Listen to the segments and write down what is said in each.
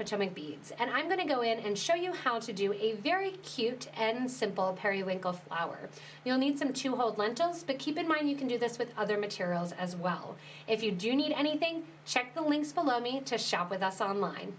Potomac Beads, and I'm going to go in and show you how to do a very cute and simple periwinkle flower. You'll need some 2-hole lentils, but keep in mind you can do this with other materials as well. If you do need anything, check the links below me to shop with us online.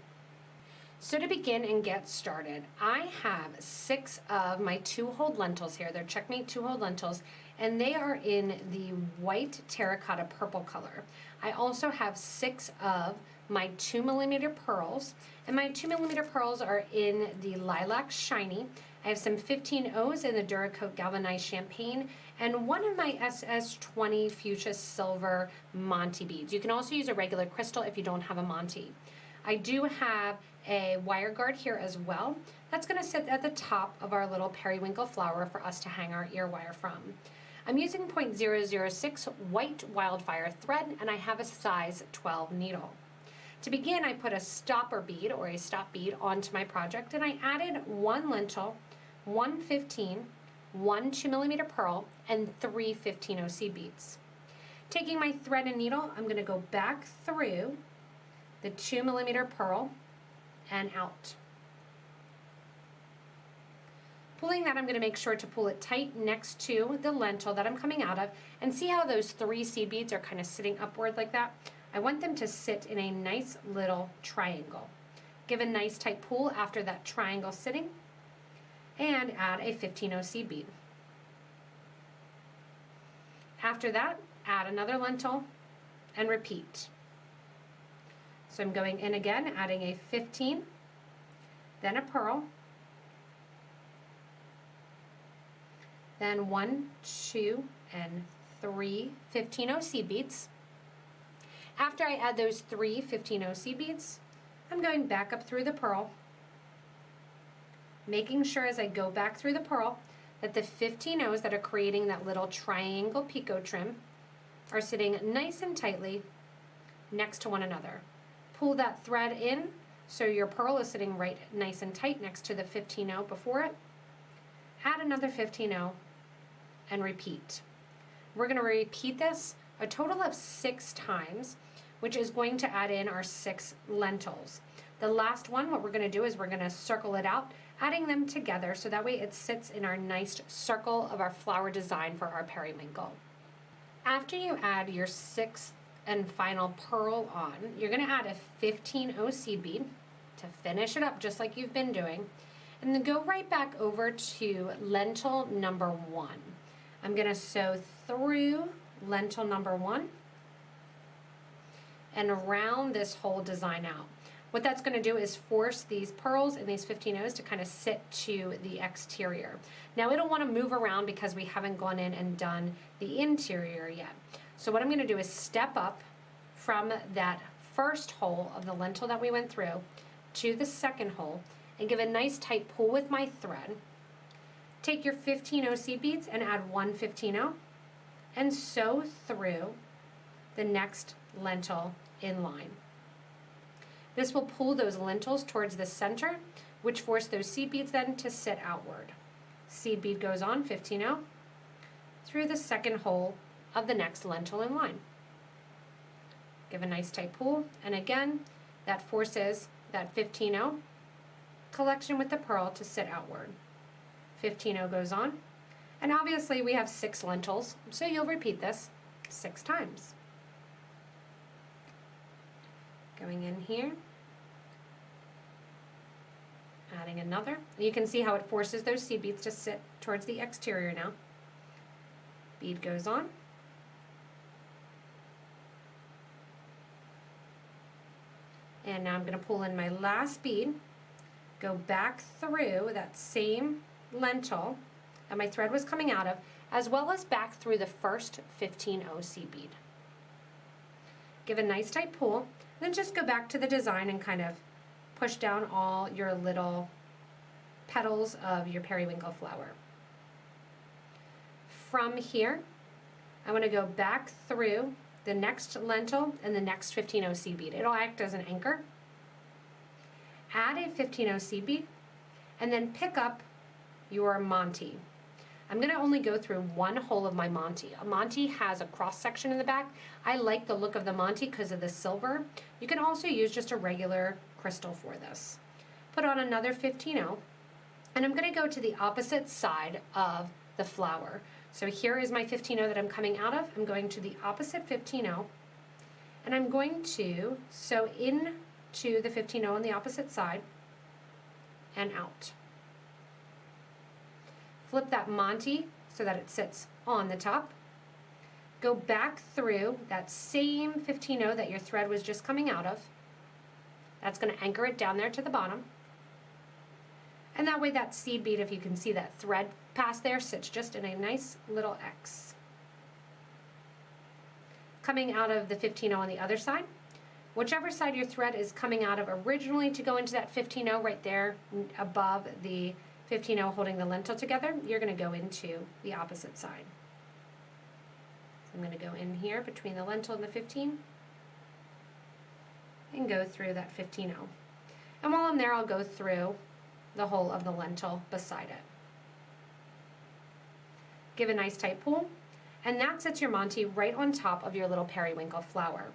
So to begin and get started, I have 6 of my 2-hole lentils here. They're checkmate 2-hole lentils, and they are in the white terracotta purple color. I also have 6 of my 2mm pearls, and my 2mm pearls are in the lilac shiny. I have some 15Os in the Duracoat galvanized champagne, and one of my SS20 fuchsia silver Montee beads. You can also use a regular crystal if you don't have a Montee. I do have a wire guard here as well. That's going to sit at the top of our little periwinkle flower for us to hang our ear wire from. I'm using 0.006 white wildfire thread, and I have a size 12 needle. To begin, I put a stopper bead or a stop bead onto my project, and I added 1 lentil, 1 15, 1 2mm pearl, and 3 15O seed beads. Taking my thread and needle, I'm going to go back through the 2mm pearl and out. Pulling that, I'm going to make sure to pull it tight next to the lentil that I'm coming out of, and see how those 3 seed beads are kind of sitting upward like that? I want them to sit in a nice little triangle. Give a nice tight pull after that triangle sitting, and add a 15O seed bead. After that, add another lentil and repeat. So I'm going in again, adding a 15, then a pearl, then 1, 2, and 3 15O seed beads. After I add those 3 15O seed beads, I'm going back up through the pearl, making sure as I go back through the pearl that the 15Os that are creating that little triangle picot trim are sitting nice and tightly next to one another. Pull that thread in so your pearl is sitting right nice and tight next to the 15O before it. Add another 15O and repeat. We're going to repeat this a total of 6 times, which is going to add in our 6 lentils. The last one, what we're going to do is we're going to circle it out, adding them together so that way it sits in our nice circle of our flower design for our periwinkle. After you add your 6th and final pearl on, you're going to add a 15O seed bead to finish it up just like you've been doing, and then go right back over to lentil number 1. I'm going to sew through lentil number 1 and round this whole design out. What that's going to do is force these pearls and these 15Os to kind of sit to the exterior. Now it'll want to move around because we haven't gone in and done the interior yet. So what I'm going to do is step up from that first hole of the lentil that we went through to the second hole and give a nice tight pull with my thread. Take your 15O seed beads and add 1 15O and sew through the next lentil in line. This will pull those lentils towards the center, which force those seed beads then to sit outward. Seed bead goes on, 15O, through the second hole of the next lentil in line. Give a nice tight pull, and again, that forces that 15O collection with the pearl to sit outward. 15O goes on, and obviously we have 6 lentils, so you'll repeat this 6 times. Going in here, adding another. You can see how it forces those seed beads to sit towards the exterior now. Bead goes on. And now I'm going to pull in my last bead, go back through that same lentil that my thread was coming out of, as well as back through the first 15O seed bead. Give a nice tight pull, then just go back to the design and kind of push down all your little petals of your periwinkle flower. From here, I want to go back through the next lentil and the next 15O seed bead. It'll act as an anchor. Add a 15O seed bead, and then pick up your Montee. I'm going to only go through one hole of my Montee. A Montee has a cross section in the back. I like the look of the Montee because of the silver. You can also use just a regular crystal for this. Put on another 15-0, and I'm going to go to the opposite side of the flower. So here is my 15-0 that I'm coming out of. I'm going to the opposite 15-0, and I'm going to sew into the 15-0 on the opposite side and out. Flip that Montee so that it sits on the top. Go back through that same 15-0 that your thread was just coming out of. That's going to anchor it down there to the bottom. And that way that seed bead, if you can see that thread past there, sits just in a nice little X. Coming out of the 15-0 on the other side, whichever side your thread is coming out of originally to go into that 15-0 right there above the 15-0 holding the lentil together, you're going to go into the opposite side. So I'm going to go in here between the lentil and the 15 and go through that 15-0. And while I'm there, I'll go through the whole of the lentil beside it. Give a nice tight pull, and that sets your Montee right on top of your little periwinkle flower.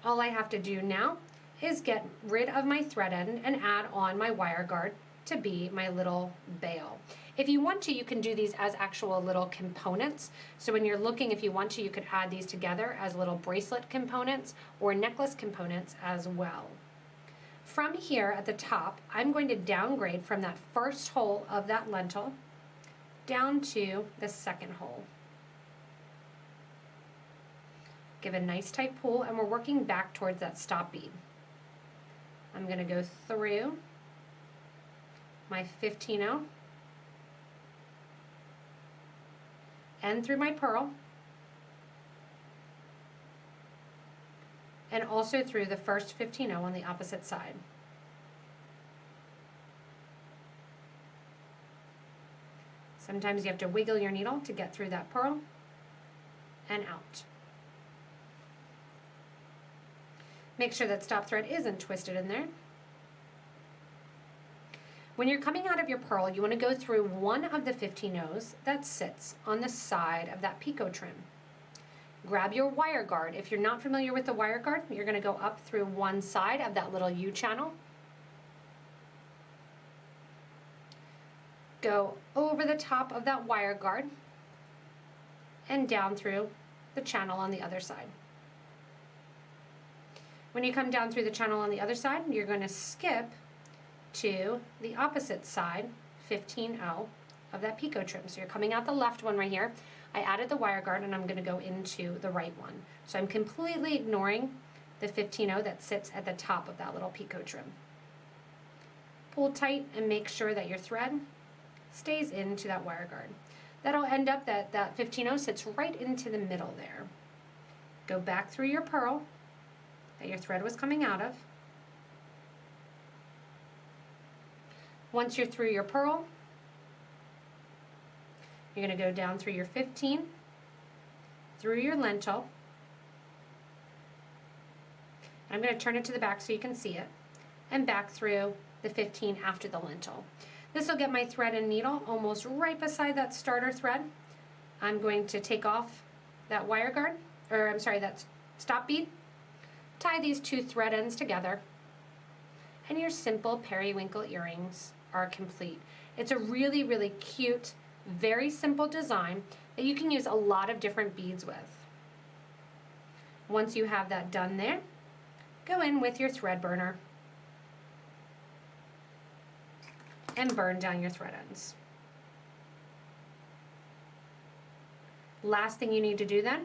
All I have to do now is get rid of my thread end and add on my wire guard to be my little bail. If you want to, you can do these as actual little components. So when you're looking, if you want to, you could add these together as little bracelet components or necklace components as well. From here at the top, I'm going to downgrade from that first hole of that lentil down to the second hole. Give a nice tight pull, and we're working back towards that stop bead. I'm going to go through my 15-0 and through my pearl, and also through the first 15-0 on the opposite side. Sometimes you have to wiggle your needle to get through that pearl and out. Make sure that stop thread isn't twisted in there. When you're coming out of your pearl, you want to go through one of the 15-0s that sits on the side of that picot trim. Grab your wire guard. If you're not familiar with the wire guard, you're going to go up through one side of that little U channel. Go over the top of that wire guard and down through the channel on the other side. When you come down through the channel on the other side, you're going to skip to the opposite side, 15-0 of that picot trim. So you're coming out the left one right here. I added the wire guard, and I'm going to go into the right one. So I'm completely ignoring the 15-0 that sits at the top of that little picot trim. Pull tight and make sure that your thread stays into that wire guard. That'll end up that 15-0 sits right into the middle there. Go back through your pearl that your thread was coming out of. Once you're through your pearl, you're going to go down through your 15, through your lentil. I'm going to turn it to the back so you can see it, and back through the 15 after the lentil. This will get my thread and needle almost right beside that starter thread. I'm going to take off that wire guard, or I'm sorry, that stop bead, tie these two thread ends together, and your simple periwinkle earrings are complete. It's a really, really cute, very simple design that you can use a lot of different beads with. Once you have that done there, go in with your thread burner and burn down your thread ends. Last thing you need to do then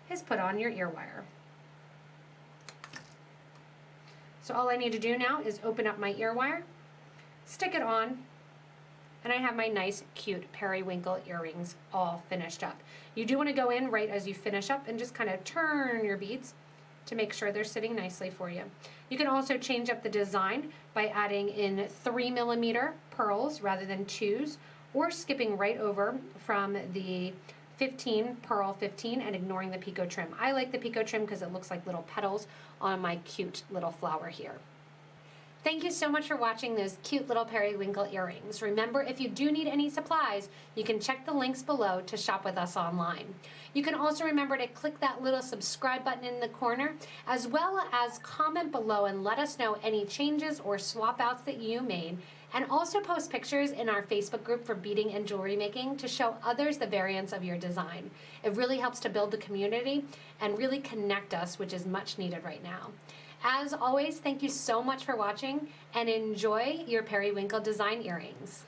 is put on your ear wire. So all I need to do now is open up my ear wire, stick it on, and I have my nice, cute periwinkle earrings all finished up. You do want to go in right as you finish up and just kind of turn your beads to make sure they're sitting nicely for you. You can also change up the design by adding in 3mm pearls rather than 2s, or skipping right over from the 15 pearl 15 and ignoring the picot trim. I like the picot trim because it looks like little petals on my cute little flower here. Thank you so much for watching those cute little periwinkle earrings. Remember, if you do need any supplies, you can check the links below to shop with us online. You can also remember to click that little subscribe button in the corner, as well as comment below and let us know any changes or swap outs that you made, and also post pictures in our Facebook group for beading and jewelry making to show others the variants of your design. It really helps to build the community and really connect us, which is much needed right now. As always, thank you so much for watching and enjoy your periwinkle design earrings.